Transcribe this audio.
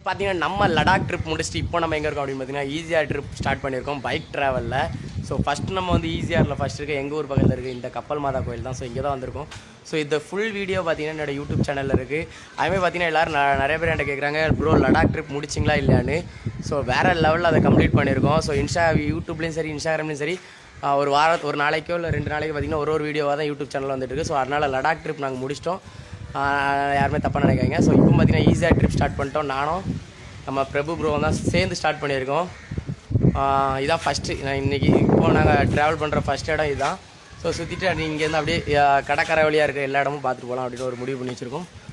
பார்த்தீங்கன்னா நம்ம லடாக் ட்ரிப் முடிச்சுட்டு இப்போ நம்ம எங்கே இருக்கோம் அப்படின்னு பார்த்தீங்கன்னா ஈஸியாக ட்ரிப் ஸ்டார்ட் பண்ணியிருக்கோம் பைக் ட்ராவலில். ஸோ ஃபஸ்ட்டு நம்ம வந்து ஈஸியாரில் ஃபஸ்ட் இருக்க எங்கள் ஊர் பக்கத்தில் இருக்குது இந்த கப்பல் மாதா கோயில் தான். ஸோ இங்கே தான் வந்திருக்கோம். ஸோ இந்த ஃபுல் வீடியோ பார்த்தீங்கன்னா என்னோடய யூடியூப் சேனலில் இருக்குது. அதுமாதிரி பார்த்தீங்கன்னா எல்லோரும் நிறைய பேர் என்கிட்ட கேட்குறாங்க ப்ரோ லடாக் ட்ரிப் முடிச்சிங்களா இல்லையான்னு. ஸோ வேறு லெவலில் அதை கம்ப்ளீட் பண்ணியிருக்கோம். ஸோ யூடியூப்லேயும் சரி இன்ஸ்டாகிராம்லேயும் சரி ஒரு நாளைக்கோ இல்லை 2 நாளைக்கு பார்த்தீங்கன்னா ஒரு வீடியோவாக தான் யூடியூப் சேனலில் வந்துட்டு இருக்குது. ஸோ அதனால் லடாக் ட்ரிப் நாங்கள் முடிச்சிட்டோம். யாருமே தப்பாக நினைக்காங்க. ஸோ இப்போ பார்த்தீங்கன்னா ஈஸியாக ட்ரிப் ஸ்டார்ட் பண்ணிட்டோம். நானும் நம்ம பிரபு ப்ரோ தான் சேர்ந்து ஸ்டார்ட் பண்ணியிருக்கோம். இதான் ஃபஸ்ட்டு இன்றைக்கி இப்போது நாங்கள் ட்ராவல் பண்ணுற ஃபஸ்ட் இடம் இதுதான். ஸோ சுற்றிட்டு இங்கேருந்து அப்படியே கடற்கரை வழியாக இருக்க எல்லா இடமும் பார்த்துட்டு போகலாம் அப்படின்னு ஒரு முடிவு பண்ணி வச்சுருக்கோம்.